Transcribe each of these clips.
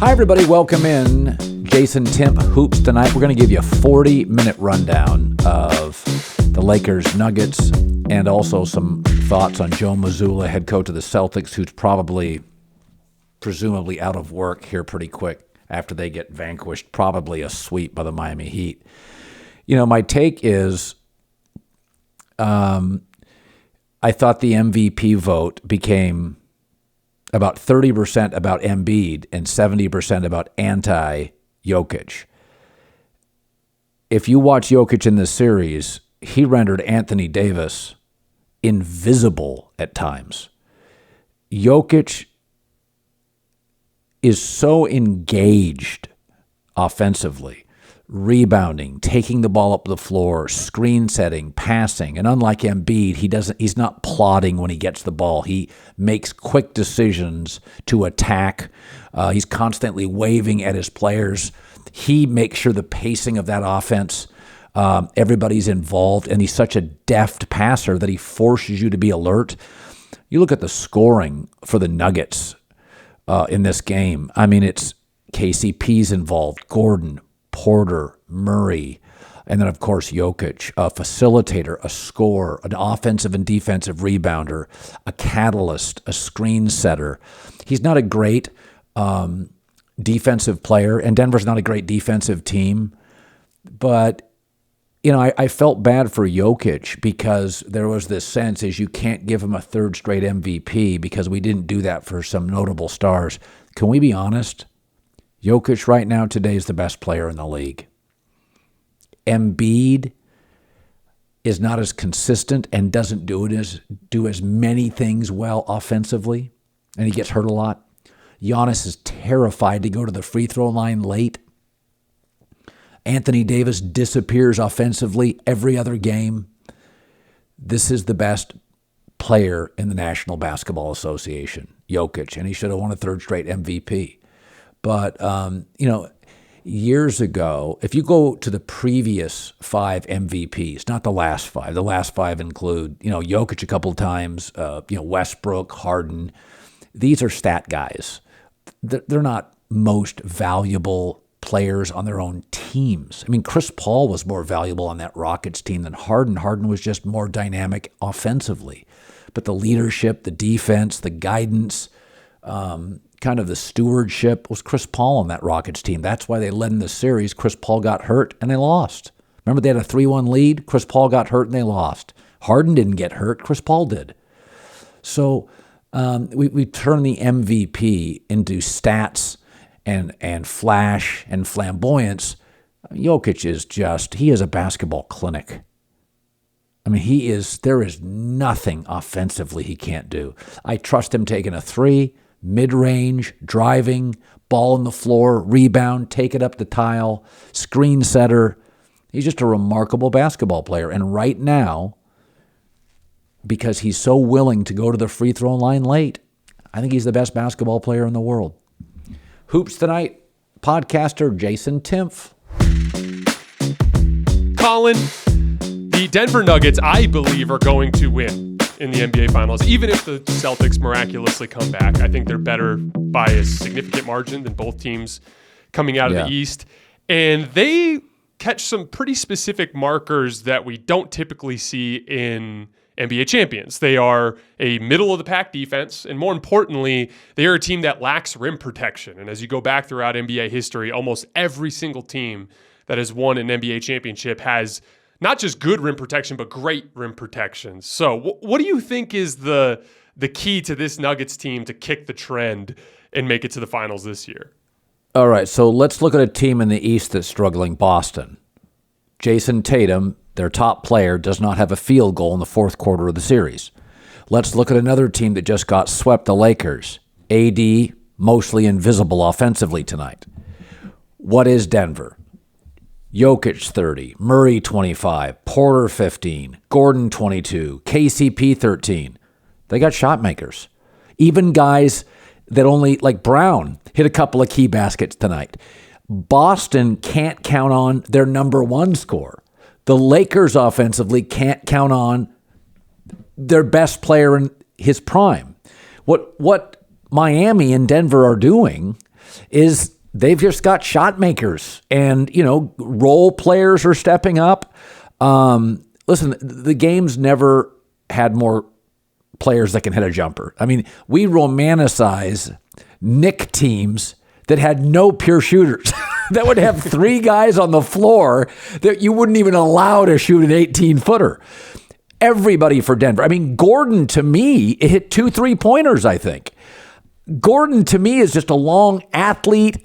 Hi, everybody. Welcome in. Jason Timpf, Hoops Tonight. We're going to give you a 40-minute rundown of the Lakers, Nuggets, and also some thoughts on Joe Mazzulla, head coach of the Celtics, who's presumably out of work here pretty quick after they get vanquished, probably a sweep by the Miami Heat. You know, my take is I thought the MVP vote became about 30% about Embiid and 70% about anti-Jokic. If you watch Jokic in this series, he rendered Anthony Davis invisible at times. Jokic is so engaged offensively, rebounding, taking the ball up the floor, screen setting, passing. And unlike Embiid, he's not plodding when he gets the ball. He makes quick decisions to attack. He's constantly waving at his players. He makes sure the pacing of that offense, everybody's involved, and he's such a deft passer that he forces you to be alert. You look at the scoring for the Nuggets in this game. I mean, it's KCP's involved, Gordon, Porter, Murray, and then, of course, Jokic, a facilitator, a scorer, an offensive and defensive rebounder, a catalyst, a screen setter. He's not a great defensive player, and Denver's not a great defensive team. But, you know, I felt bad for Jokic because there was this sense is you can't give him a third straight MVP because we didn't do that for some notable stars. Can we be honest? Jokic right now today is the best player in the league. Embiid is not as consistent and doesn't do as many things well offensively, and he gets hurt a lot. Giannis is terrified to go to the free throw line late. Anthony Davis disappears offensively every other game. This is the best player in the National Basketball Association, Jokic, and he should have won a third straight MVP. But, you know, years ago, if you go to the previous 5 MVPs, not the last 5, the last 5 include, you know, Jokic a couple of times, Westbrook, Harden. These are stat guys. They're not most valuable players on their own teams. I mean, Chris Paul was more valuable on that Rockets team than Harden. Harden was just more dynamic offensively. But the leadership, the defense, the guidance, kind of the stewardship was Chris Paul on that Rockets team. That's why they led in the series. Chris Paul got hurt and they lost. Remember, they had a 3-1 lead. Chris Paul got hurt and they lost. Harden didn't get hurt. Chris Paul did. So we turn the MVP into stats and flash and flamboyance. Jokic is he is a basketball clinic. I mean, there is nothing offensively he can't do. I trust him taking a 3, mid-range, driving, ball on the floor, rebound, take it up the tile, screen setter. He's just a remarkable basketball player. And right now, because he's so willing to go to the free throw line late, I think he's the best basketball player in the world. Hoops Tonight, podcaster Jason Timpf. Colin, the Denver Nuggets, I believe, are going to win in the NBA Finals. Even if the Celtics miraculously come back, I think they're better by a significant margin than both teams coming out of the East. And they catch some pretty specific markers that we don't typically see in NBA champions. They are a middle-of-the-pack defense, and more importantly, they are a team that lacks rim protection. And as you go back throughout NBA history, almost every single team that has won an NBA championship has not just good rim protection, but great rim protection. So what do you think is the key to this Nuggets team to kick the trend and make it to the finals this year? All right, so let's look at a team in the East that's struggling, Boston. Jason Tatum, their top player, does not have a field goal in the fourth quarter of the series. Let's look at another team that just got swept, the Lakers. AD, mostly invisible offensively tonight. What is Denver? Jokic 30, Murray 25, Porter 15, Gordon 22, KCP 13. They got shot makers. Even guys that only, like Brown, hit a couple of key baskets tonight. Boston can't count on their number one scorer. The Lakers offensively can't count on their best player in his prime. What Miami and Denver are doing is they've just got shot makers, and role players are stepping up. Listen, the game's never had more players that can hit a jumper. I mean, we romanticize Knick teams that had no pure shooters. That would have 3 guys on the floor that you wouldn't even allow to shoot an 18-footer. Everybody for Denver. I mean, Gordon, to me, hit 2 3-pointers, I think. Gordon, to me, is just a long athlete,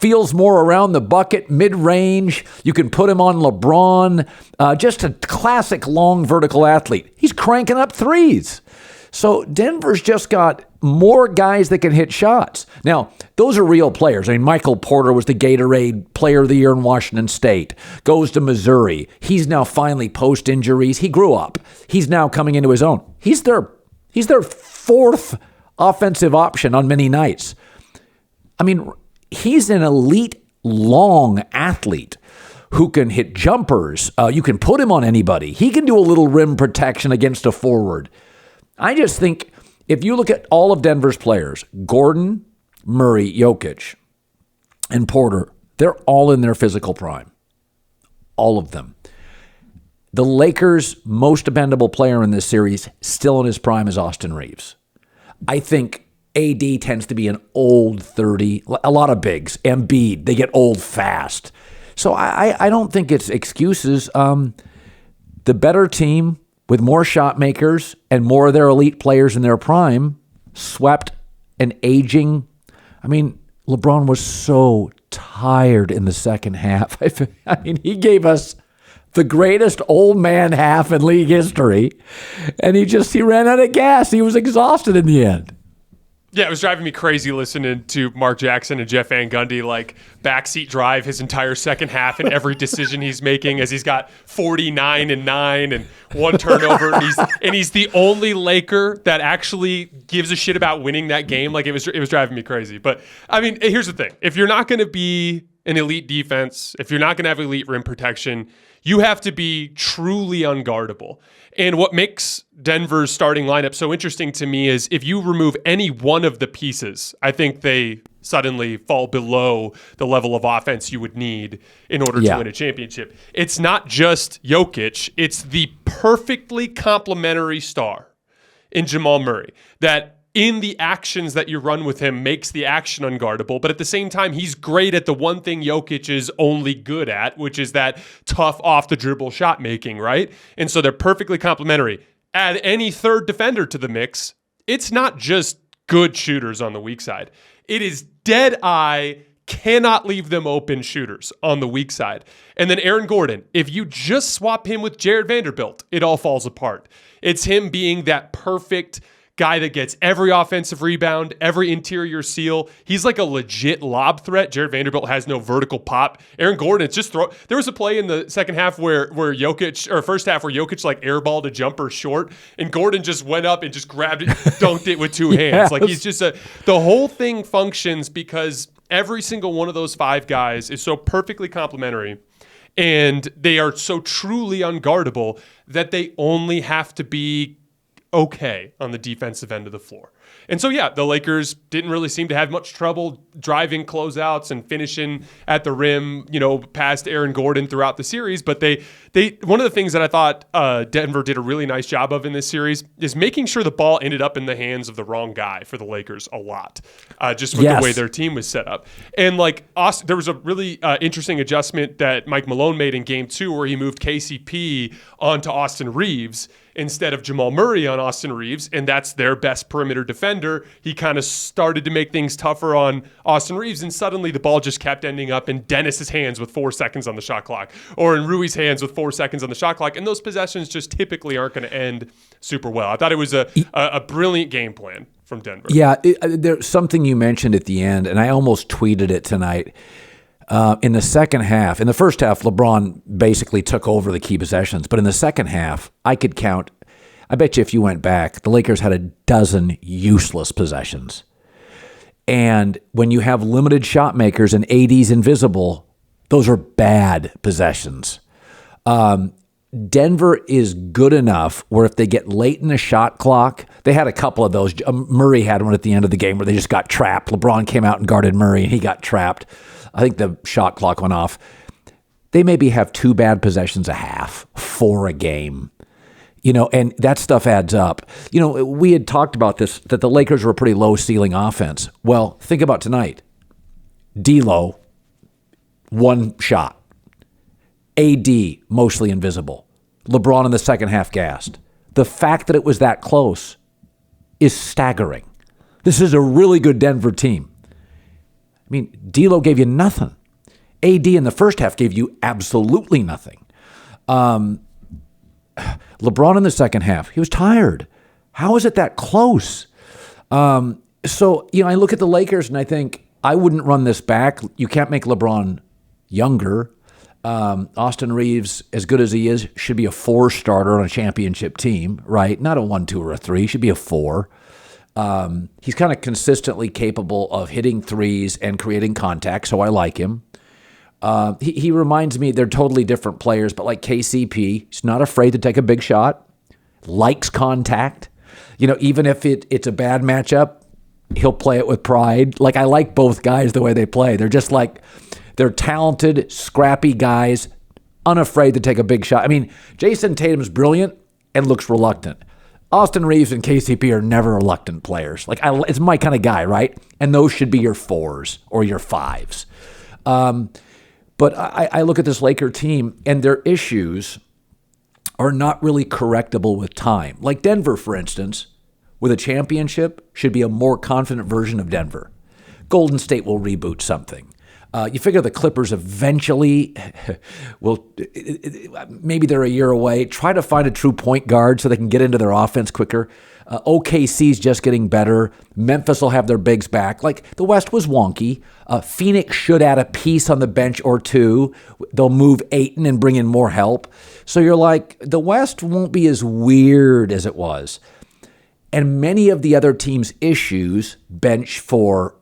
feels more around the bucket, mid-range. You can put him on LeBron. Just a classic long vertical athlete. He's cranking up threes. So Denver's just got more guys that can hit shots. Now, those are real players. I mean, Michael Porter was the Gatorade Player of the Year in Washington State, goes to Missouri. He's now finally post-injuries. He grew up. He's now coming into his own. He's their 4th offensive option on many nights. I mean, he's an elite long athlete who can hit jumpers. You can put him on anybody. He can do a little rim protection against a forward. I just think if you look at all of Denver's players, Gordon, Murray, Jokic, and Porter, they're all in their physical prime. All of them. The Lakers' most dependable player in this series, still in his prime, is Austin Reeves. I think AD tends to be an old 30. A lot of bigs. Embiid, they get old fast. So I don't think it's excuses. The better team with more shot makers and more of their elite players in their prime swept an aging. I mean, LeBron was so tired in the second half. I mean, he gave us the greatest old man half in league history, and he ran out of gas. He was exhausted in the end. Yeah, it was driving me crazy listening to Mark Jackson and Jeff Van Gundy backseat drive his entire second half and every decision he's making as he's got 49-9 and 1 turnover. And he's the only Laker that actually gives a shit about winning that game. It was driving me crazy. But I mean, here's the thing: if you're not going to be an elite defense, if you're not going to have elite rim protection, you have to be truly unguardable. And what makes Denver's starting lineup so interesting to me is if you remove any one of the pieces, I think they suddenly fall below the level of offense you would need in order to win a championship. It's not just Jokic. It's the perfectly complementary star in Jamal Murray that in the actions that you run with him makes the action unguardable, but at the same time, he's great at the one thing Jokic is only good at, which is that tough off-the-dribble shot making, right? And so they're perfectly complementary. Add any third defender to the mix, it's not just good shooters on the weak side. It is dead-eye, cannot leave them open shooters on the weak side. And then Aaron Gordon, if you just swap him with Jared Vanderbilt, it all falls apart. It's him being that perfect guy that gets every offensive rebound, every interior seal. He's like a legit lob threat. Jared Vanderbilt has no vertical pop. Aaron Gordon, it's just throw. There was a play in the second half where Jokic, or first half where Jokic airballed a jumper short, and Gordon just went up and just grabbed it, dunked it with 2 hands. He's just the whole thing functions because every single one of those 5 guys is so perfectly complementary, and they are so truly unguardable that they only have to be okay on the defensive end of the floor. And so, the Lakers didn't really seem to have much trouble driving closeouts and finishing at the rim, past Aaron Gordon throughout the series. But they one of the things that I thought Denver did a really nice job of in this series is making sure the ball ended up in the hands of the wrong guy for the Lakers a lot, just with the way their team was set up. And there was a really interesting adjustment that Mike Malone made in Game 2 where he moved KCP onto Austin Reeves instead of Jamal Murray on Austin Reeves, and that's their best perimeter defender. He kind of started to make things tougher on Austin Reeves, and suddenly the ball just kept ending up in Dennis's hands with 4 seconds on the shot clock, or in Rui's hands with 4 seconds on the shot clock, and those possessions just typically aren't going to end super well. I thought it was a brilliant game plan from Denver. Yeah, there's something you mentioned at the end, and I almost tweeted it tonight. In the second half, in the first half, LeBron basically took over the key possessions. But in the second half, I could count, I bet you if you went back, the Lakers had a dozen useless possessions. And when you have limited shot makers and AD's invisible, those are bad possessions. Denver is good enough where if they get late in the shot clock, They had a couple of those. Murray had one at the end of the game where they just got trapped. LeBron came out and guarded Murray, and he got trapped. I think the shot clock went off. They maybe have 2 bad possessions a half, 4 a game. And that stuff adds up. We had talked about this, that the Lakers were a pretty low ceiling offense. Well, think about tonight. D'Lo, 1 shot. AD, mostly invisible. LeBron in the second half gassed. The fact that it was that close is staggering. This is a really good Denver team. I mean, D'Lo gave you nothing. AD in the first half gave you absolutely nothing. LeBron in the second half, he was tired. How is it that close? I look at the Lakers and I think, I wouldn't run this back. You can't make LeBron younger. Austin Reeves, as good as he is, should be a 4 starter on a championship team, right? Not a 1, 2, or a 3. He should be a 4. He's kind of consistently capable of hitting threes and creating contact, so I like him. He reminds me, they're totally different players, but like KCP, he's not afraid to take a big shot, likes contact. Even if it's a bad matchup, he'll play it with pride. Like, I like both guys the way they play. They're just like, they're talented, scrappy guys, unafraid to take a big shot. I mean, Jason Tatum's brilliant and looks reluctant. Austin Reeves and KCP are never reluctant players. Like, it's my kind of guy, right? And those should be your 4s or your 5s. But I look at this Laker team, and their issues are not really correctable with time. Like Denver, for instance, with a championship, should be a more confident version of Denver. Golden State will reboot something. You figure the Clippers eventually will, maybe they're a year away, try to find a true point guard so they can get into their offense quicker. OKC's just getting better. Memphis will have their bigs back. Like, the West was wonky. Phoenix should add a piece on the bench or 2. They'll move Ayton and bring in more help. So you're like, the West won't be as weird as it was. And many of the other teams' issues, bench for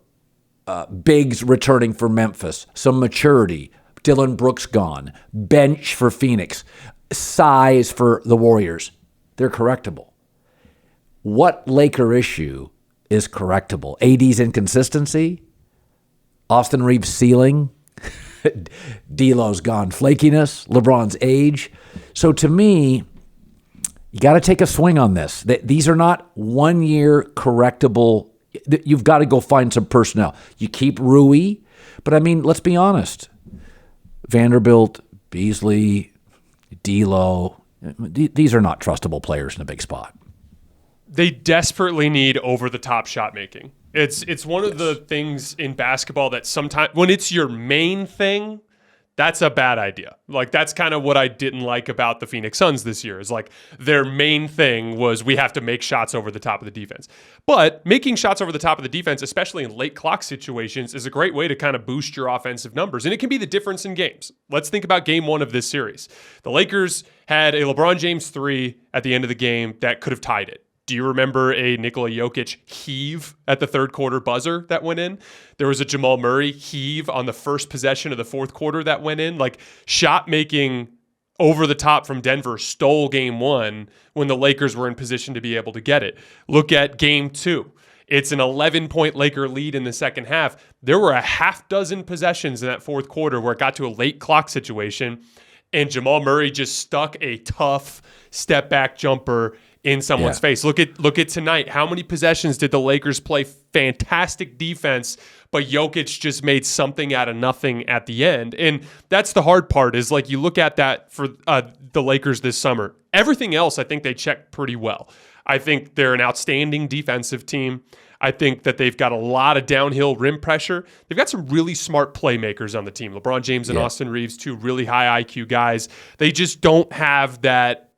bigs returning for Memphis, some maturity, Dylan Brooks gone, bench for Phoenix, size for the Warriors, they're correctable. What Laker issue is correctable? AD's inconsistency? Austin Reeves' ceiling? D'Lo's gone flakiness? LeBron's age? So to me, you got to take a swing on this. These are not 1-year correctable. You've got to go find some personnel. You keep Rui, but I mean, let's be honest. Vanderbilt, Beasley, D'Lo, these are not trustable players in a big spot. They desperately need over-the-top shot making. It's one of the things in basketball that sometimes, when it's your main thing, that's a bad idea. Like, that's kind of what I didn't like about the Phoenix Suns this year, is like their main thing was we have to make shots over the top of the defense. But making shots over the top of the defense, especially in late clock situations, is a great way to kind of boost your offensive numbers. And it can be the difference in games. Let's think about game 1 of this series. The Lakers had a LeBron James 3 at the end of the game that could have tied it. Do you remember a Nikola Jokic heave at the third quarter buzzer that went in? There was a Jamal Murray heave on the first possession of the fourth quarter that went in. Like, shot making over the top from Denver stole game 1 when the Lakers were in position to be able to get it. Look at game 2. It's an 11-point Laker lead in the second half. There were a half dozen possessions in that fourth quarter where it got to a late clock situation, and Jamal Murray just stuck a tough step back jumper in someone's face. Look at tonight. How many possessions did the Lakers play fantastic defense, but Jokic just made something out of nothing at the end? And that's the hard part, is like, you look at that for the Lakers this summer. Everything else, I think they checked pretty well. I think they're an outstanding defensive team. I think that they've got a lot of downhill rim pressure. They've got some really smart playmakers on the team. LeBron James and Austin Reeves, 2 really high IQ guys. They just don't have that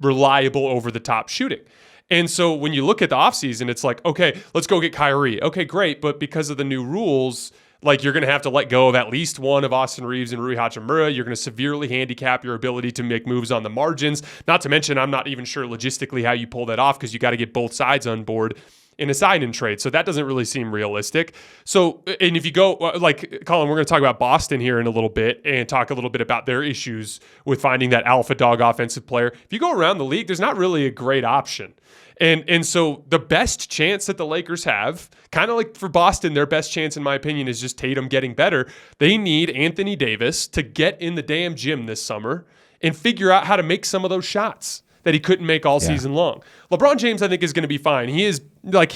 reliable over-the-top shooting. And so when you look at the offseason, it's like, okay, let's go get Kyrie. Okay, great, but because of the new rules, like, you're going to have to let go of at least one of Austin Reeves and Rui Hachimura. You're going to severely handicap your ability to make moves on the margins. Not to mention, I'm not even sure logistically how you pull that off, because you got to get both sides on board. in a sign-in trade. So that doesn't really seem realistic. So, and if you go, like, Colin, we're going to talk about Boston here in a little bit and talk a little bit about their issues with finding that alpha dog offensive player. If you go around the league, there's not really a great option. And so the best chance that the Lakers have, kind of like for Boston, their best chance, in my opinion, is just Tatum getting better. They need Anthony Davis to get in the damn gym this summer and figure out how to make some of those shots that he couldn't make all season long. LeBron James, I think, is going to be fine. He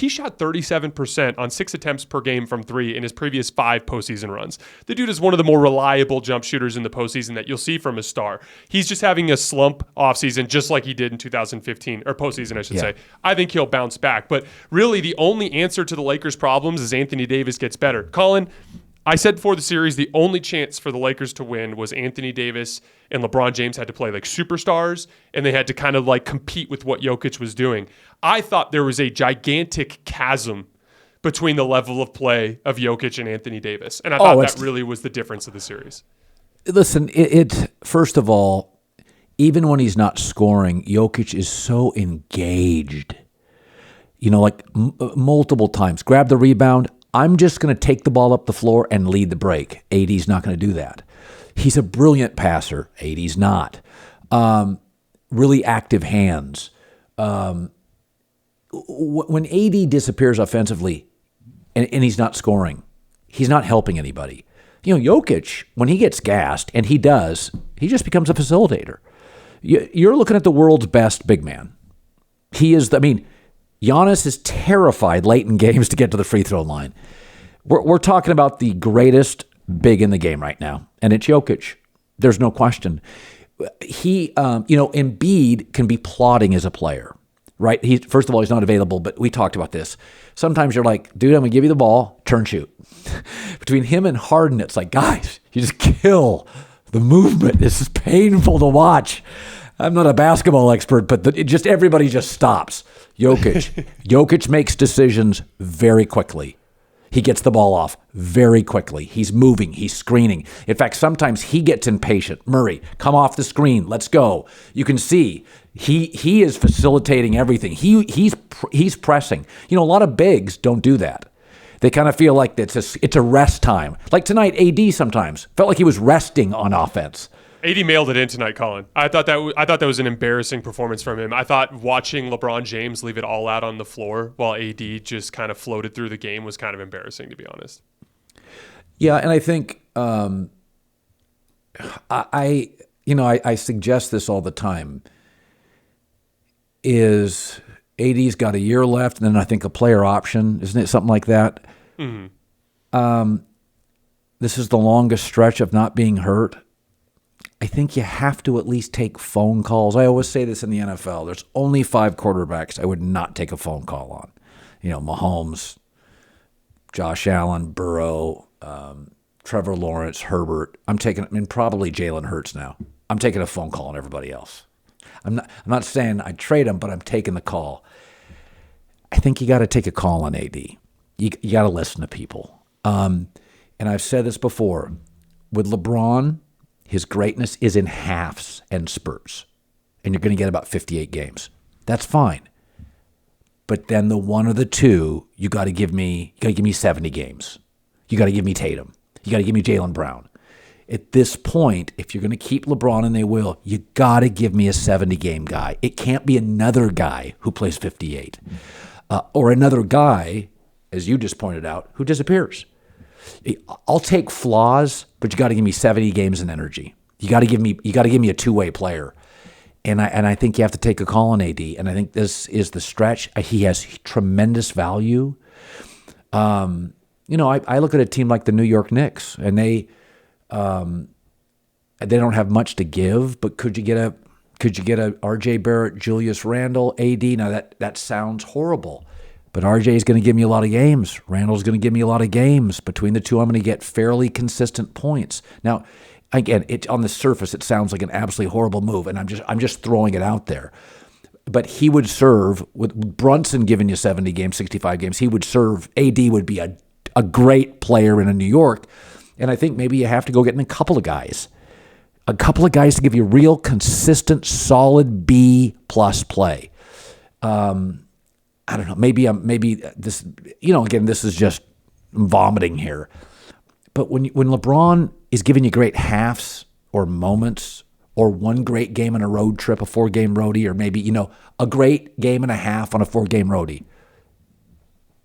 shot 37% on 6 attempts per game from 3 in his previous 5 postseason runs. The dude is one of the more reliable jump shooters in the postseason that you'll see from a star. He's just having a slump offseason, just like he did in 2015, or postseason, I should say. I think he'll bounce back. But really, the only answer to the Lakers' problems is Anthony Davis gets better. Colin, I said before the series, the only chance for the Lakers to win was Anthony Davis and LeBron James had to play like superstars, and they had to kind of like compete with what Jokic was doing. I thought there was a gigantic chasm between the level of play of Jokic and Anthony Davis, and I thought that really was the difference of the series. Listen, first of all, even when he's not scoring, Jokic is so engaged. Like multiple times. Grab the rebound. I'm just going to take the ball up the floor and lead the break. AD's not going to do that. He's a brilliant passer. AD's not. Really active hands. When AD disappears offensively and he's not scoring, he's not helping anybody. Jokic, when he gets gassed, and he does, he just becomes a facilitator. You're looking at the world's best big man. Giannis is terrified late in games to get to the free throw line. We're talking about the greatest big in the game right now, and it's Jokic. There's no question. Embiid can be plodding as a player, right? First of all, he's not available, but we talked about this. Sometimes you're like, dude, I'm going to give you the ball, turn shoot. Between him and Harden, it's like, guys, you just kill the movement. This is painful to watch. I'm not a basketball expert, but everybody just stops. Jokic makes decisions very quickly. He gets the ball off very quickly. He's moving. He's screening. In fact, sometimes he gets impatient. Murray, come off the screen. Let's go. You can see he is facilitating everything. He's pressing. A lot of bigs don't do that. They kind of feel like it's a rest time. Like tonight, AD sometimes felt like he was resting on offense. AD mailed it in tonight, Colin. I thought that was an embarrassing performance from him. I thought watching LeBron James leave it all out on the floor while AD just kind of floated through the game was kind of embarrassing, to be honest. Yeah, and I think I suggest this all the time. Is AD's got a year left, and then I think a player option, isn't it? Something like that. Mm-hmm. This is the longest stretch of not being hurt. I think you have to at least take phone calls. I always say this in the NFL. There's only 5 quarterbacks I would not take a phone call on. Mahomes, Josh Allen, Burrow, Trevor Lawrence, Herbert. Probably Jalen Hurts now. I'm taking a phone call on everybody else. I'm not saying I'd trade him, but I'm taking the call. I think you got to take a call on AD. You got to listen to people. And I've said this before. With LeBron, his greatness is in halves and spurts, and you're going to get about 58 games. That's fine. But then the one or the two, you got to give me 70 games. You got to give me Tatum. You got to give me Jaylen Brown. At this point, if you're going to keep LeBron, and they will, you got to give me a 70-game guy. It can't be another guy who plays 58, or another guy, as you just pointed out, who disappears. I'll take flaws, but you got to give me 70 games and energy. You got to give me a two-way player, and I think you have to take a call on AD. And I think this is the stretch. He has tremendous value. I look at a team like the New York Knicks, and they don't have much to give. But could you get a R.J. Barrett, Julius Randle, AD? Now that sounds horrible. But RJ is going to give me a lot of games. Randall's going to give me a lot of games. Between the two, I'm going to get fairly consistent points. Now, again, on the surface, it sounds like an absolutely horrible move, and I'm just throwing it out there. But he would serve, with Brunson giving you 70 games, 65 games, he would serve. AD would be a great player in New York. And I think maybe you have to go get in a couple of guys to give you real, consistent, solid B+ play. I don't know, maybe this, again, this is just vomiting here. But when LeBron is giving you great halves or moments or one great game on a road trip, a 4-game roadie, or maybe, a great game and a half on a 4-game roadie,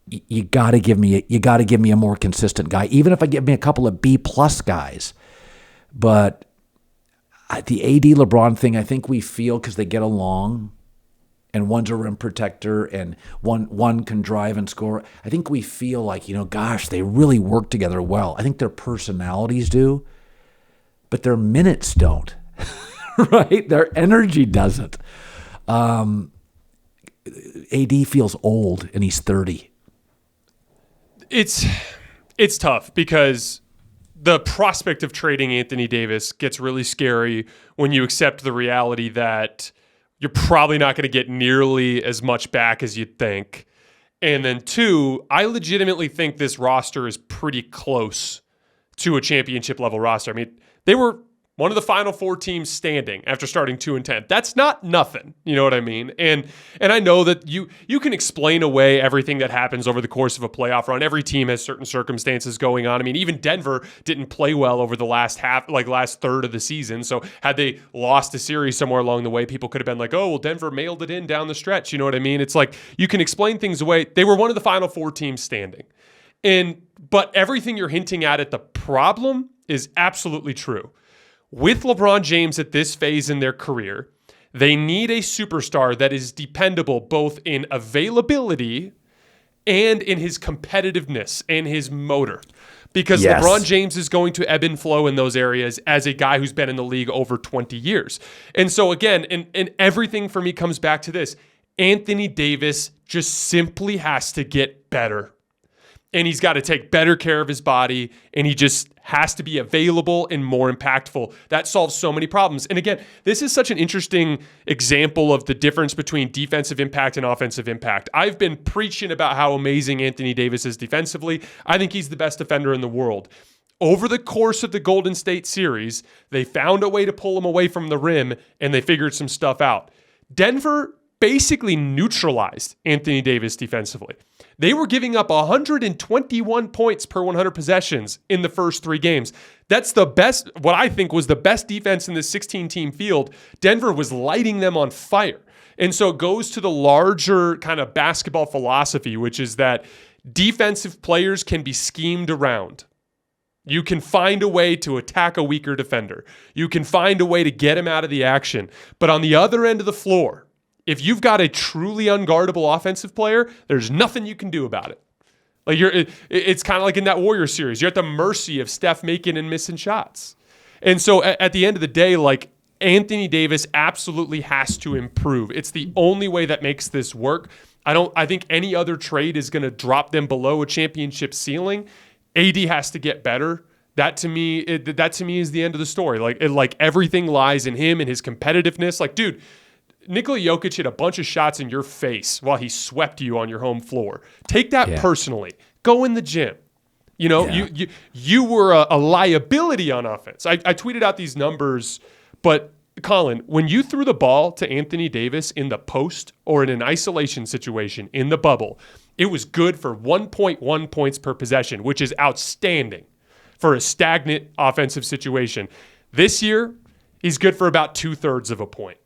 you got to give me a more consistent guy, even if I give me a couple of B+ guys. But the AD LeBron thing, I think we feel because they get along and one's a rim protector and one can drive and score. I think we feel like, gosh, they really work together well. I think their personalities do, but their minutes don't, right? Their energy doesn't. AD feels old and he's 30. It's tough because the prospect of trading Anthony Davis gets really scary when you accept the reality that you're probably not going to get nearly as much back as you'd think. And then 2, I legitimately think this roster is pretty close to a championship level roster. I mean, they were one of the final 4 teams standing after starting 2-10. That's not nothing. You know what I mean? And I know that you can explain away everything that happens over the course of a playoff run. Every team has certain circumstances going on. I mean, even Denver didn't play well over the last third of the season. So had they lost a series somewhere along the way, people could have been like, oh, well, Denver mailed it in down the stretch. You know what I mean? It's like you can explain things away. They were one of the final 4 teams standing. But everything you're hinting at the problem is absolutely true. With LeBron James at this phase in their career, they need a superstar that is dependable both in availability and in his competitiveness and his motor. Because yes, LeBron James is going to ebb and flow in those areas as a guy who's been in the league over 20 years. And so again, and everything for me comes back to this. Anthony Davis just simply has to get better. And he's got to take better care of his body, and he just has to be available and more impactful. That solves so many problems. And again, this is such an interesting example of the difference between defensive impact and offensive impact. I've been preaching about how amazing Anthony Davis is defensively. I think he's the best defender in the world. Over the course of the Golden State series, they found a way to pull him away from the rim, and they figured some stuff out. Denver basically neutralized Anthony Davis defensively. They were giving up 121 points per 100 possessions in the first 3 games. That's the best, what I think was the best defense in this 16-team field. Denver was lighting them on fire. And so it goes to the larger kind of basketball philosophy, which is that defensive players can be schemed around. You can find a way to attack a weaker defender. You can find a way to get him out of the action. But on the other end of the floor, if you've got a truly unguardable offensive player, there's nothing you can do about it. Like it's kind of like in that Warriors series. You're at the mercy of Steph making and missing shots. And so at the end of the day, like Anthony Davis absolutely has to improve. It's the only way that makes this work. I think any other trade is going to drop them below a championship ceiling. AD has to get better. That to me is the end of the story. Like everything lies in him and his competitiveness. Like, dude, Nikola Jokic hit a bunch of shots in your face while he swept you on your home floor. Take that personally. Go in the gym. You know, you were a liability on offense. I tweeted out these numbers, but Colin, when you threw the ball to Anthony Davis in the post or in an isolation situation in the bubble, it was good for 1.1 points per possession, which is outstanding for a stagnant offensive situation. This year, he's good for about 2/3 of a point.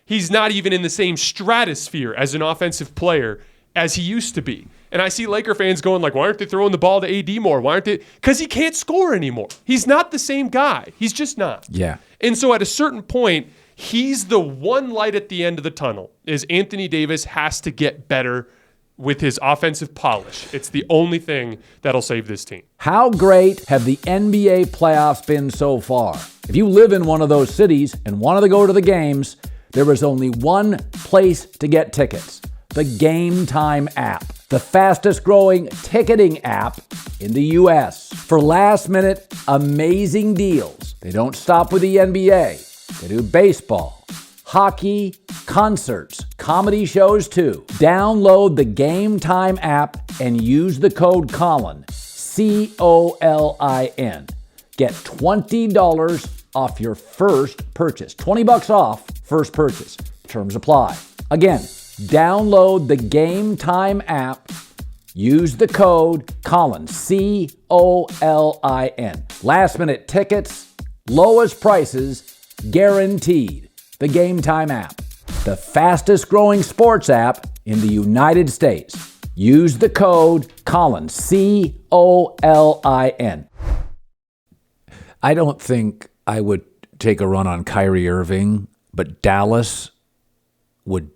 He's not even in the same stratosphere as an offensive player as he used to be. And I see Laker fans going like, why aren't they throwing the ball to AD more? Why aren't they? Because he can't score anymore. He's not the same guy. He's just not. Yeah. And so at a certain point, he's the one light at the end of the tunnel is Anthony Davis has to get better with his offensive polish. It's the only thing that'll save this team. How great have the NBA playoffs been so far? If you live in one of those cities and wanted to go to the games, there is only one place to get tickets: the Game Time app, the fastest growing ticketing app in the U.S. For last minute, amazing deals. They don't stop with the NBA. They do baseball, hockey, concerts, comedy shows too. Download the Game Time app and use the code Colin, COLIN. Get $20 off your first purchase. $20 off first purchase. Terms apply. Again, Download the Game Time app. Use the code Colin, COLIN. Last minute tickets, lowest prices, guaranteed. The Game Time app, the fastest growing sports app in the United States. Use the code Colin, COLIN. I don't think I would take a run on Kyrie Irving, but Dallas would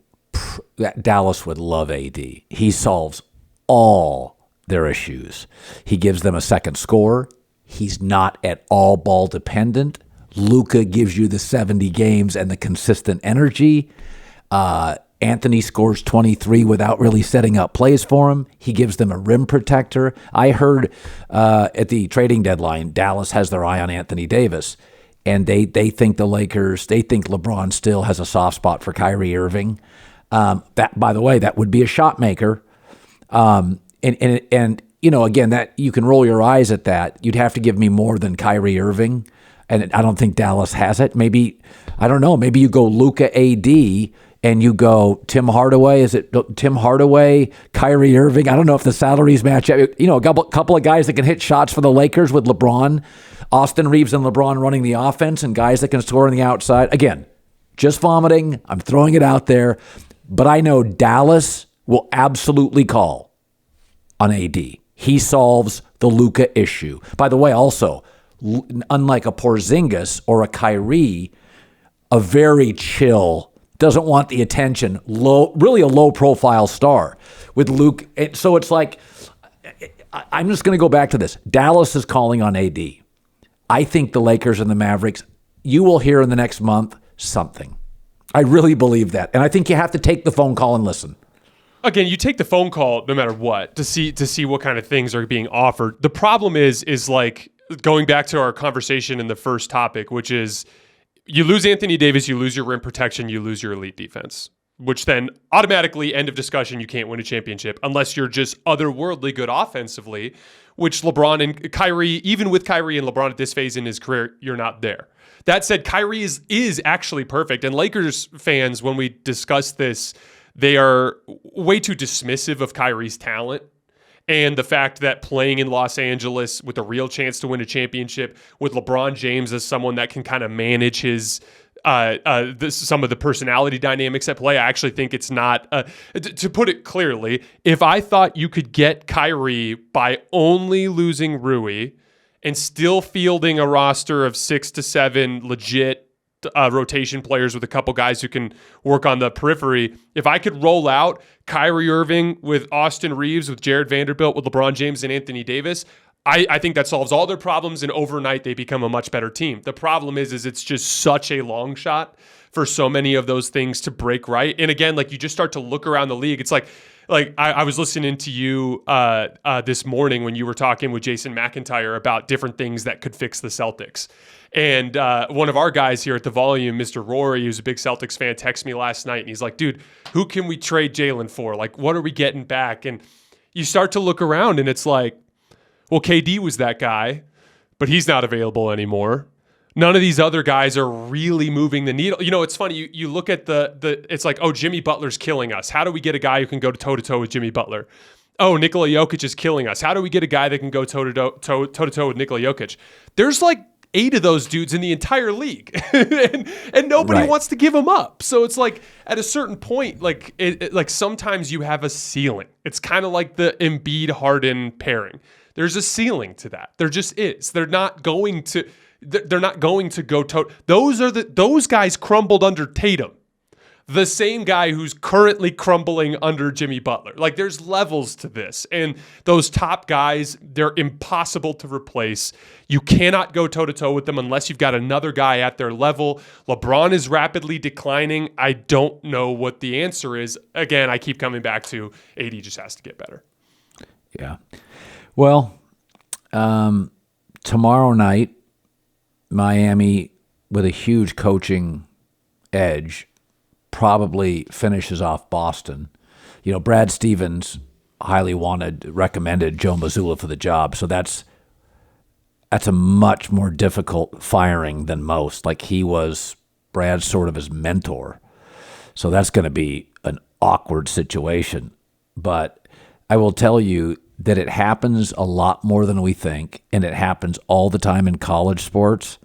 love AD. He solves all their issues. He gives them a second scorer. He's not at all ball dependent. Luka gives you the 70 games and the consistent energy. Anthony scores 23 without really setting up plays for him. He gives them a rim protector. I heard at the trading deadline, Dallas has their eye on Anthony Davis. And they think the Lakers, they think LeBron still has a soft spot for Kyrie Irving. That, by the way, that would be a shot maker. And you know, again, that you can roll your eyes at that. You'd have to give me more than Kyrie Irving. And I don't think Dallas has it. Maybe, I don't know, maybe you go Luka AD and you go Tim Hardaway. Is it Tim Hardaway, Kyrie Irving? I don't know if the salaries match up. You know, a couple of guys that can hit shots for the Lakers with LeBron, Austin Reeves and LeBron running the offense, and guys that can score on the outside. Again, just vomiting. I'm throwing it out there. But I know Dallas will absolutely call on AD. He solves the Luka issue. By the way, also, unlike a Porzingis or a Kyrie, a very chill, doesn't want the attention, really a low-profile star with Luke. So it's like, I'm just going to go back to this. Dallas is calling on AD. I think the Lakers and the Mavericks, you will hear in the next month something. I really believe that. And I think you have to take the phone call and listen. Again, you take the phone call no matter what to see what kind of things are being offered. The problem is like going back to our conversation in the first topic, which is you lose Anthony Davis, you lose your rim protection, you lose your elite defense, which then automatically, end of discussion, you can't win a championship unless you're just otherworldly good offensively, which LeBron and Kyrie, even with Kyrie and LeBron at this phase in his career, you're not there. That said, Kyrie is actually perfect. And Lakers fans, when we discuss this, they are way too dismissive of Kyrie's talent and the fact that playing in Los Angeles with a real chance to win a championship with LeBron James as someone that can kind of manage his some of the personality dynamics at play. I actually think it's not, to put it clearly, if I thought you could get Kyrie by only losing Rui and still fielding a roster of 6 to 7 legit rotation players with a couple guys who can work on the periphery, if I could roll out Kyrie Irving with Austin Reeves, with Jared Vanderbilt, with LeBron James and Anthony Davis, I think that solves all their problems, and overnight they become a much better team. The problem is it's just such a long shot for so many of those things to break right. And again, like, you just start to look around the league. It's like I was listening to you this morning when you were talking with Jason McIntyre about different things that could fix the Celtics. And one of our guys here at The Volume, Mr. Rory, who's a big Celtics fan, texted me last night, and he's like, dude, who can we trade Jalen for? Like, what are we getting back? And you start to look around, and it's like, well, KD was that guy, but he's not available anymore. None of these other guys are really moving the needle. You know, it's funny. You look at it's like, oh, Jimmy Butler's killing us. How do we get a guy who can go toe-to-toe with Jimmy Butler? Oh, Nikola Jokic is killing us. How do we get a guy that can go toe-to-toe with Nikola Jokic? There's like 8 of those dudes in the entire league, and nobody wants to give them up. So it's like, at a certain point, like like sometimes you have a ceiling. It's kind of like the Embiid-Harden pairing. There's a ceiling to that. There just is. They're not going to go toe. Those guys crumbled under Tatum. The same guy who's currently crumbling under Jimmy Butler. Like, there's levels to this. And those top guys, they're impossible to replace. You cannot go toe-to-toe with them unless you've got another guy at their level. LeBron is rapidly declining. I don't know what the answer is. Again, I keep coming back to AD just has to get better. Yeah. Well, tomorrow night, Miami, with a huge coaching edge, probably finishes off Boston. You know, Brad Stevens highly recommended Joe Mazzulla for the job, so that's a much more difficult firing than most. Like, he was Brad's sort of his mentor. So that's going to be an awkward situation. But I will tell you that it happens a lot more than we think, and it happens all the time in college sports,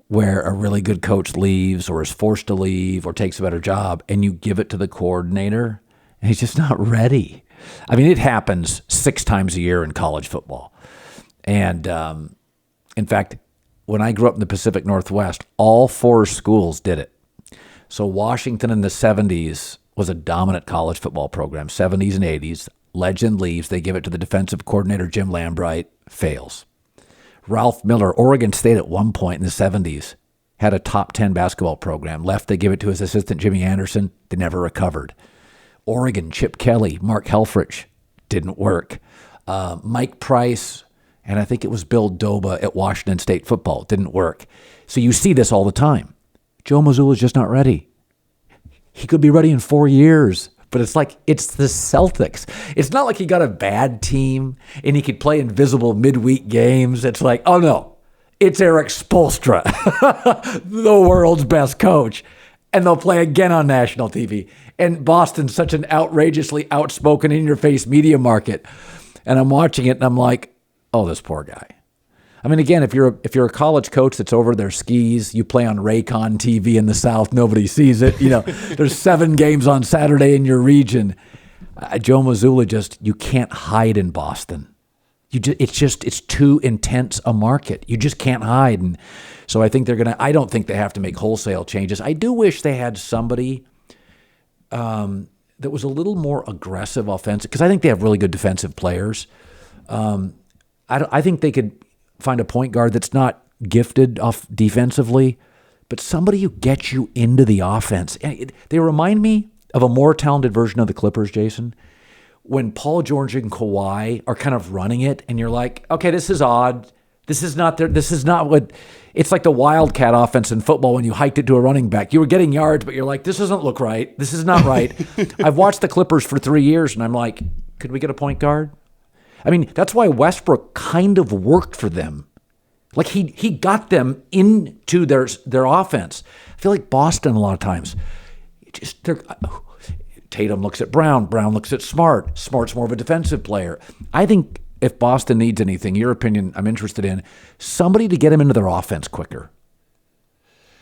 where a really good coach leaves or is forced to leave or takes a better job, and you give it to the coordinator, and he's just not ready. I mean, it happens 6 times a year in college football. And in fact, when I grew up in the Pacific Northwest, all 4 schools did it. So Washington in the 70s was a dominant college football program, 70s and 80s. Legend leaves. They give it to the defensive coordinator, Jim Lambright, fails. Ralph Miller, Oregon State at one point in the 70s, had a top 10 basketball program. Left, they give it to his assistant, Jimmy Anderson. They never recovered. Oregon, Chip Kelly, Mark Helfrich, didn't work. Mike Price, and I think it was Bill Doba at Washington State football, didn't work. So you see this all the time. Joe Mazzulla's just not ready. He could be ready in 4 years, but it's like, it's the Celtics. It's not like he got a bad team and he could play invisible midweek games. It's like, oh no, it's Eric Spoelstra, the world's best coach. And they'll play again on national TV. And Boston's such an outrageously outspoken, in-your-face media market. And I'm watching it and I'm like, oh, this poor guy. I mean, again, if you're a college coach that's over their skis, you play on Raycon TV in the South, nobody sees it. You know, there's 7 games on Saturday in your region. Joe Mazzulla you can't hide in Boston. It's too intense a market. You just can't hide. And so I think I don't think they have to make wholesale changes. I do wish they had somebody that was a little more aggressive offensive, because I think they have really good defensive players. I think they could find a point guard that's not gifted off defensively, but somebody who gets you into the offense. They remind me of a more talented version of the Clippers, Jason, when Paul George and Kawhi are kind of running it, and you're like, okay, this is odd. This is not what it's like the Wildcat offense in football when you hiked it to a running back. You were getting yards, but you're like, this doesn't look right. This is not right. I've watched the Clippers for 3 years, and I'm like, could we get a point guard? I mean, that's why Westbrook kind of worked for them. Like he got them into their offense. I feel like Boston a lot of times, Tatum looks at Brown looks at Smart. Smart's more of a defensive player. I think if Boston needs anything, your opinion, I'm interested in somebody to get him into their offense quicker.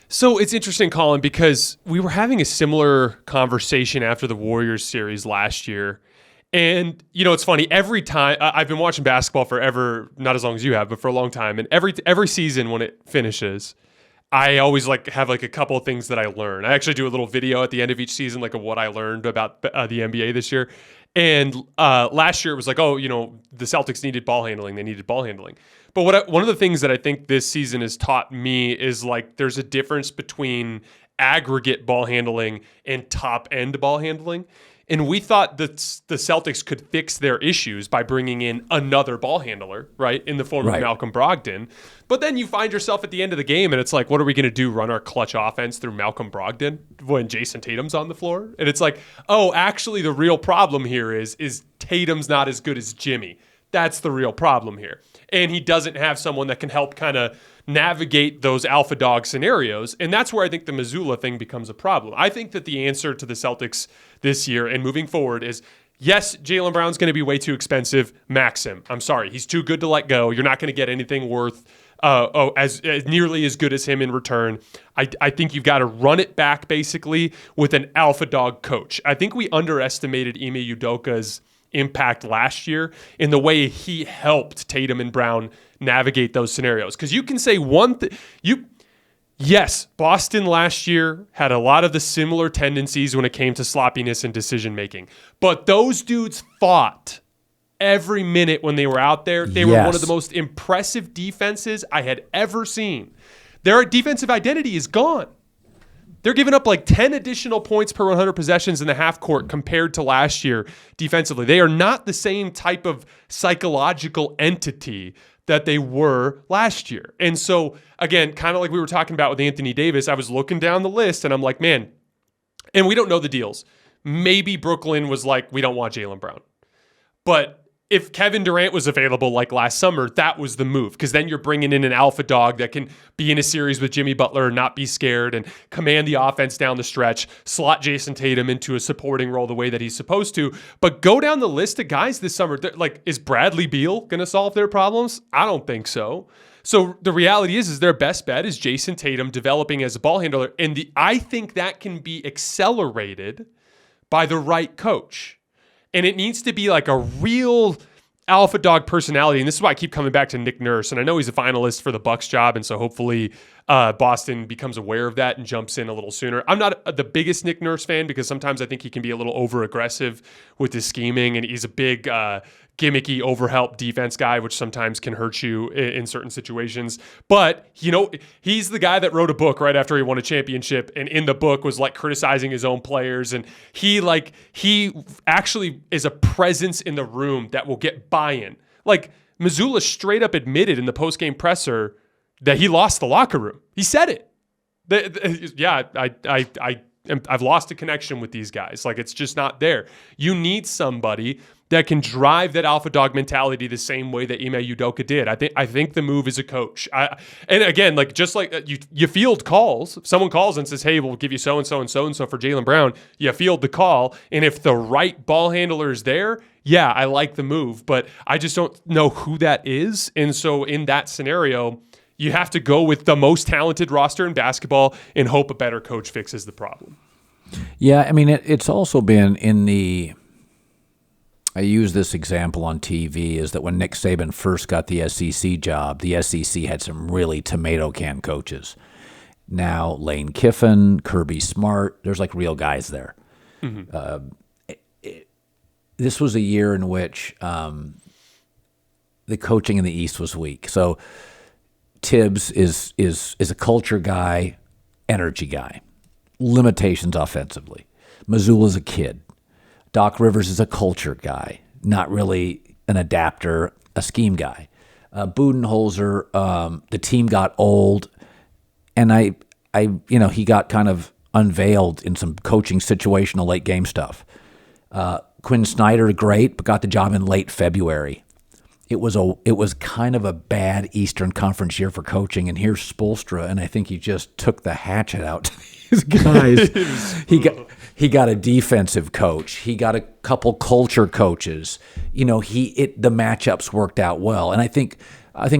So it's interesting, Colin, because we were having a similar conversation after the Warriors series last year. And, you know, it's funny, every time I've been watching basketball forever, not as long as you have, but for a long time. And every season when it finishes, I always have a couple of things that I learn. I actually do a little video at the end of each season, of what I learned about the NBA this year. And last year it was oh, you know, the Celtics needed ball handling. They needed ball handling. But one of the things that I think this season has taught me is there's a difference between aggregate ball handling and top end ball handling. And we thought that the Celtics could fix their issues by bringing in another ball handler, right, in the form of Malcolm Brogdon. But then you find yourself at the end of the game, and it's what are we going to do, run our clutch offense through Malcolm Brogdon when Jason Tatum's on the floor? And it's oh, actually the real problem here is Tatum's not as good as Jimmy. That's the real problem here. And he doesn't have someone that can help kind of navigate those alpha dog scenarios. And that's where I think the Mazzulla thing becomes a problem. I think that the answer to the Celtics this year and moving forward is, yes, Jaylen Brown's going to be way too expensive. Max him. I'm sorry. He's too good to let go. You're not going to get anything worth as nearly as good as him in return. I think you've got to run it back basically with an alpha dog coach. I think we underestimated Ime Udoka's impact last year in the way he helped Tatum and Brown navigate those scenarios. Because you can say one thing, yes, Boston last year had a lot of the similar tendencies when it came to sloppiness and decision making, but those dudes fought every minute when they were out there. They were one of the most impressive defenses I had ever seen. Their defensive identity is gone. They're giving up 10 additional points per 100 possessions in the half court compared to last year defensively. They are not the same type of psychological entity that they were last year. And so, again, kind of like we were talking about with Anthony Davis, I was looking down the list and I'm like, man, and we don't know the deals. Maybe Brooklyn was we don't want Jaylen Brown. But if Kevin Durant was available like last summer, that was the move, because then you're bringing in an alpha dog that can be in a series with Jimmy Butler and not be scared and command the offense down the stretch, slot Jason Tatum into a supporting role the way that he's supposed to. But go down the list of guys this summer. Like, is Bradley Beal going to solve their problems? I don't think so. So the reality is their best bet is Jason Tatum developing as a ball handler. And I think that can be accelerated by the right coach. And it needs to be like a real alpha dog personality. And this is why I keep coming back to Nick Nurse. And I know he's a finalist for the Bucks job. And so hopefully Boston becomes aware of that and jumps in a little sooner. I'm not the biggest Nick Nurse fan, because sometimes I think he can be a little over aggressive with his scheming. And he's a big gimmicky overhelp defense guy, which sometimes can hurt you in certain situations. But, he's the guy that wrote a book right after he won a championship, and in the book was like criticizing his own players. And he actually is a presence in the room that will get buy-in. Like, Mazzulla straight up admitted in the post-game presser that he lost the locker room. He said it. I've lost a connection with these guys. Like, it's just not there. You need somebody that can drive that alpha dog mentality the same way that Ime Udoka did. I think the move is a coach. And again, like, just like you field calls. If someone calls and says, "Hey, we'll give you so and so and so and so for Jaylen Brown," you field the call. And if the right ball handler is there, yeah, I like the move. But I just don't know who that is. And so in that scenario, you have to go with the most talented roster in basketball and hope a better coach fixes the problem. Yeah, I mean, it's also been in the... I use this example on TV, is that when Nick Saban first got the SEC job, the SEC had some really tomato can coaches. Now, Lane Kiffin, Kirby Smart, there's like real guys there. Mm-hmm. This was a year in which the coaching in the East was weak. So Tibbs is a culture guy, energy guy, limitations offensively. Mazzulla's a kid. Doc Rivers is a culture guy, not really an adapter, a scheme guy. Budenholzer, the team got old, and he got kind of unveiled in some coaching situational late game stuff. Quinn Snyder, great, but got the job in late February. It was kind of a bad Eastern Conference year for coaching, and here's Spoelstra, and I think he just took the hatchet out to these guys. He got a defensive coach. He got a couple culture coaches. The matchups worked out well, and I think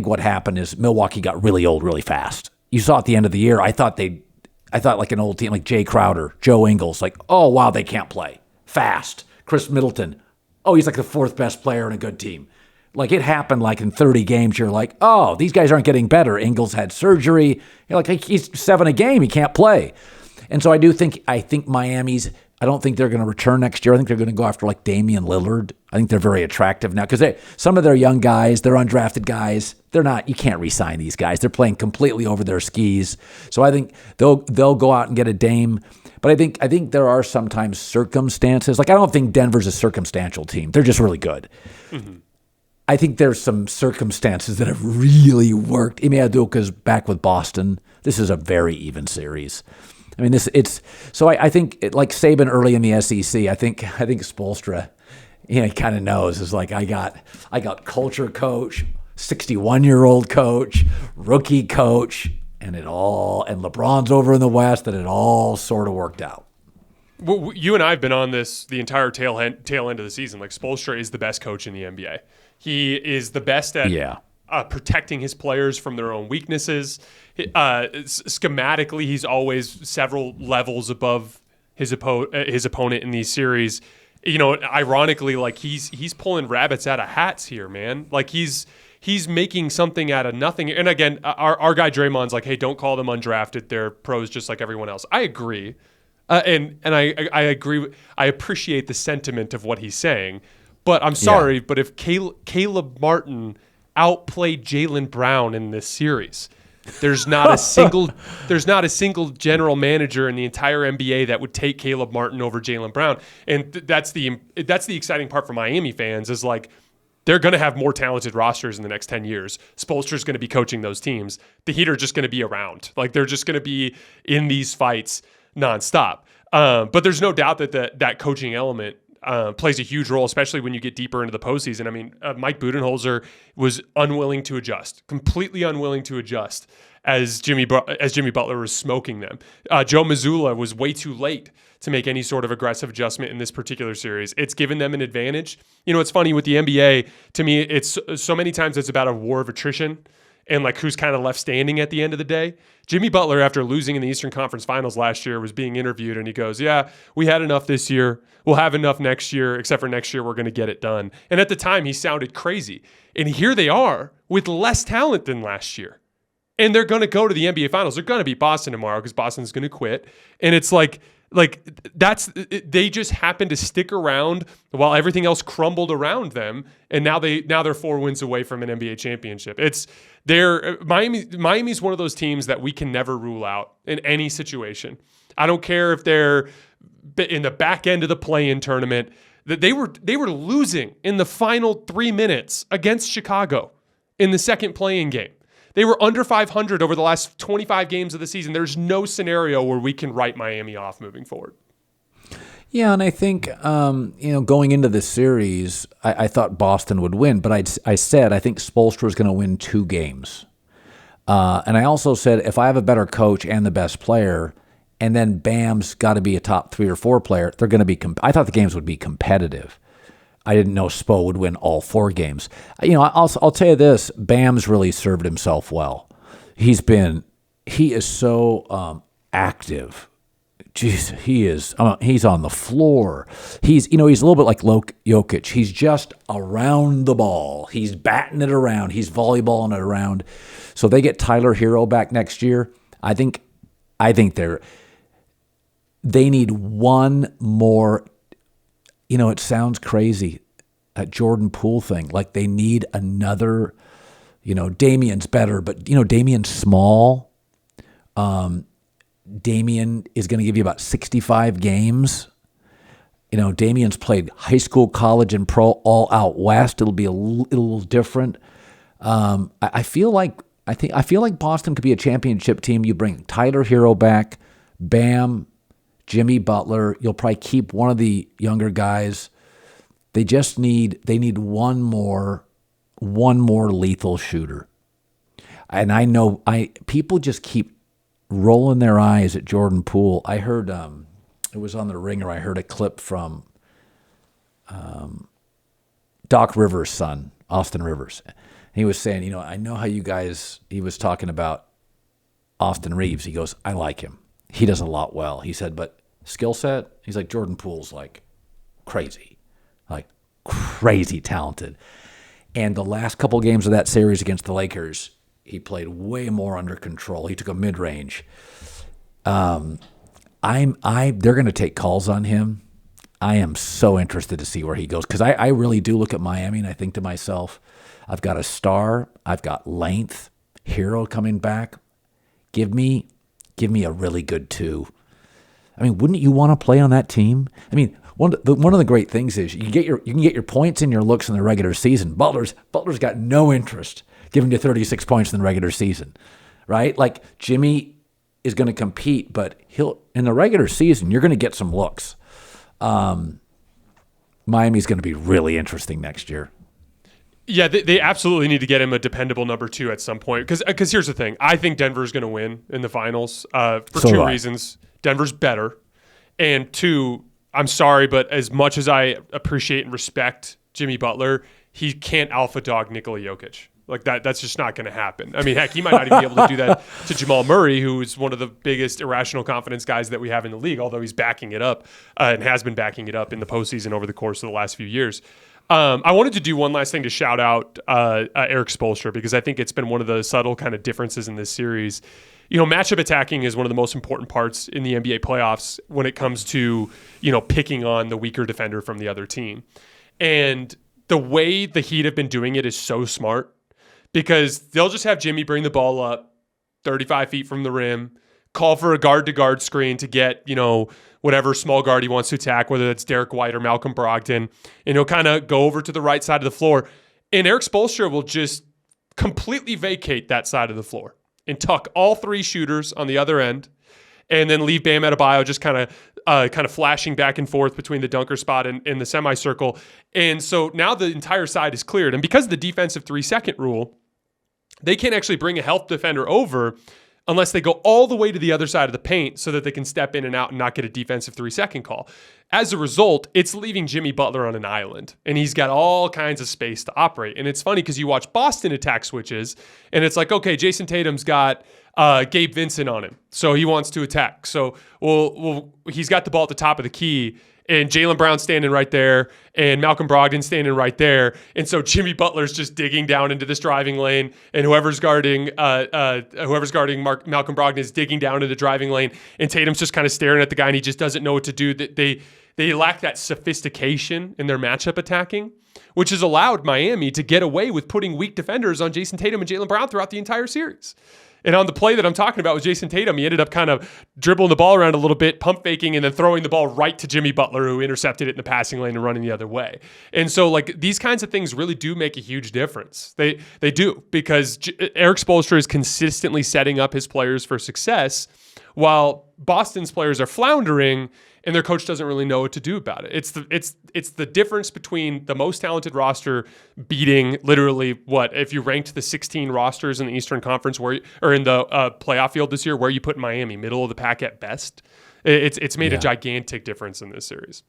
what happened is Milwaukee got really old really fast. You saw at the end of the year, I thought like an old team like Jay Crowder, Joe Ingles, like, oh wow, they can't play fast. Chris Middleton, oh, he's like the fourth best player in a good team. Like, it happened like in 30 games, you're like, oh, these guys aren't getting better. Ingles had surgery. You're like, he's 7 a game. He can't play. And so I think Miami's, I don't think they're going to return next year. I think they're going to go after like Damian Lillard. I think they're very attractive now because some of their young guys, they're undrafted guys. You can't re-sign these guys. They're playing completely over their skis. So I think they'll go out and get a Dame. But I think there are sometimes circumstances. Like, I don't think Denver's a circumstantial team. They're just really good. Mm-hmm. I think there's some circumstances that have really worked. Ime Udoka's back with Boston. This is a very even series. I mean, I think like Saban early in the SEC. I think Spoelstra, he kind of knows. It's like I got culture coach, 61-year-old coach, rookie coach, and LeBron's over in the West, and it all sort of worked out. Well, you and I have been on this the entire tail end of the season. Like, Spoelstra is the best coach in the NBA. He is the best at protecting his players from their own weaknesses. Schematically, he's always several levels above his opponent in these series. Ironically, like he's pulling rabbits out of hats here, man. Like he's making something out of nothing. And again, our guy Draymond's like, hey, don't call them undrafted. They're pros just like everyone else. I agree, and I agree. I appreciate the sentiment of what he's saying. But I'm sorry, but if Caleb Martin outplayed Jaylen Brown in this series, there's not a single general manager in the entire NBA that would take Caleb Martin over Jaylen Brown. And that's the exciting part for Miami fans is like they're going to have more talented rosters in the next 10 years. Spoelstra's going to be coaching those teams. The Heat are just going to be around. Like they're just going to be in these fights nonstop. But there's no doubt that that coaching element plays a huge role, especially when you get deeper into the postseason. I mean, Mike Budenholzer was unwilling to adjust, completely unwilling to adjust as Jimmy Butler was smoking them. Joe Mazzulla was way too late to make any sort of aggressive adjustment in this particular series. It's given them an advantage. You know, it's funny with the NBA, to me, it's so many times it's about a war of attrition and like who's kind of left standing at the end of the day. Jimmy Butler, after losing in the Eastern Conference Finals last year, was being interviewed and he goes, yeah, we had enough this year. We'll have enough next year, except for next year, we're going to get it done. And at the time, he sounded crazy. And here they are with less talent than last year. And they're going to go to the NBA Finals. They're going to beat Boston tomorrow because Boston's going to quit. And it's like they just happened to stick around while everything else crumbled around them, and now they're 4 wins away from an NBA championship. Miami's one of those teams that we can never rule out in any situation. I don't care if they're in the back end of the play-in tournament. That they were losing in the final 3 minutes against Chicago in the second play-in game. They were under 500 over the last 25 games of the season. There's no scenario where we can write Miami off moving forward. Yeah, and I think going into this series, I thought Boston would win, but I said I think Spoelstra is going to win 2 games. And I also said if I have a better coach and the best player, and then Bam's got to be a top 3 or 4 player, they're going to be. I thought the games would be competitive. I didn't know Spo would win all 4 games. I'll tell you this: Bam's really served himself well. He is so active. Jeez, he is. He's on the floor. He's a little bit like Jokic. He's just around the ball. He's batting it around. He's volleyballing it around. So they get Tyler Hero back next year. I think they need one more. It sounds crazy, that Jordan Poole thing. Like they need another, Damian's better, but, Damian's small. Damian is going to give you about 65 games. Damian's played high school, college, and pro all out west. It'll be a little different. I feel like Boston could be a championship team. You bring Tyler Hero back, Bam, Jimmy Butler. You'll probably keep one of the younger guys. They need one more lethal shooter. And I know people just keep rolling their eyes at Jordan Poole. I heard it was on the Ringer. I heard a clip from Doc Rivers' son, Austin Rivers. He was saying, I know how you guys. He was talking about Austin Reeves. He goes, I like him. He does a lot well. He said, but skill set, he's like, Jordan Poole's like crazy talented. And the last couple games of that series against the Lakers, he played way more under control. He took a mid-range. They're going to take calls on him. I am so interested to see where he goes because I really do look at Miami and I think to myself, I've got a star, I've got length, Hero coming back. Give me a really good 2. I mean, wouldn't you want to play on that team? I mean, one of the great things is you can get your points and your looks in the regular season. Butler's got no interest giving you 36 points in the regular season, right? Like Jimmy is going to compete, but in the regular season you're going to get some looks. Miami's going to be really interesting next year. Yeah, they absolutely need to get him a dependable number 2 at some point. Because here's the thing. I think Denver's going to win in the finals for 2 reasons. Denver's better. And 2, I'm sorry, but as much as I appreciate and respect Jimmy Butler, he can't alpha dog Nikola Jokic. Like that's just not going to happen. I mean, heck, he might not even be able to do that to Jamal Murray, who is one of the biggest irrational confidence guys that we have in the league, although he's backing it up and has been backing it up in the postseason over the course of the last few years. I wanted to do one last thing to shout out Eric Spoelstra because I think it's been one of the subtle kind of differences in this series. Matchup attacking is one of the most important parts in the NBA playoffs when it comes to, picking on the weaker defender from the other team. And the way the Heat have been doing it is so smart because they'll just have Jimmy bring the ball up 35 feet from the rim, call for a guard-to-guard screen to get, whatever small guard he wants to attack, whether that's Derek White or Malcolm Brogdon, and he'll kind of go over to the right side of the floor. And Eric Spoelstra will just completely vacate that side of the floor and tuck all 3 shooters on the other end and then leave Bam Adebayo just kind of flashing back and forth between the dunker spot and the semicircle. And so now the entire side is cleared. And because of the defensive 3-second rule, they can't actually bring a help defender over unless they go all the way to the other side of the paint so that they can step in and out and not get a defensive 3-second call. As a result, it's leaving Jimmy Butler on an island, and he's got all kinds of space to operate. And it's funny because you watch Boston attack switches, and it's like, okay, Jason Tatum's got Gabe Vincent on him, so he wants to attack. So well, he's got the ball at the top of the key, and Jaylen Brown's standing right there, and Malcolm Brogdon's standing right there. And so Jimmy Butler's just digging down into this driving lane, and whoever's guarding Malcolm Brogdon is digging down into the driving lane, and Tatum's just kind of staring at the guy, and he just doesn't know what to do. They lack that sophistication in their matchup attacking, which has allowed Miami to get away with putting weak defenders on Jason Tatum and Jaylen Brown throughout the entire series. And on the play that I'm talking about with Jason Tatum, he ended up kind of dribbling the ball around a little bit, pump faking, and then throwing the ball right to Jimmy Butler, who intercepted it in the passing lane and running the other way. And so, like, these kinds of things really do make a huge difference. They do, because Eric Spoelstra is consistently setting up his players for success, while Boston's players are floundering and their coach doesn't really know what to do about it. It's the difference between the most talented roster beating literally if you ranked the 16 rosters in the Eastern Conference or in the playoff field this year, where you put Miami, middle of the pack at best. It's made a gigantic difference in this series.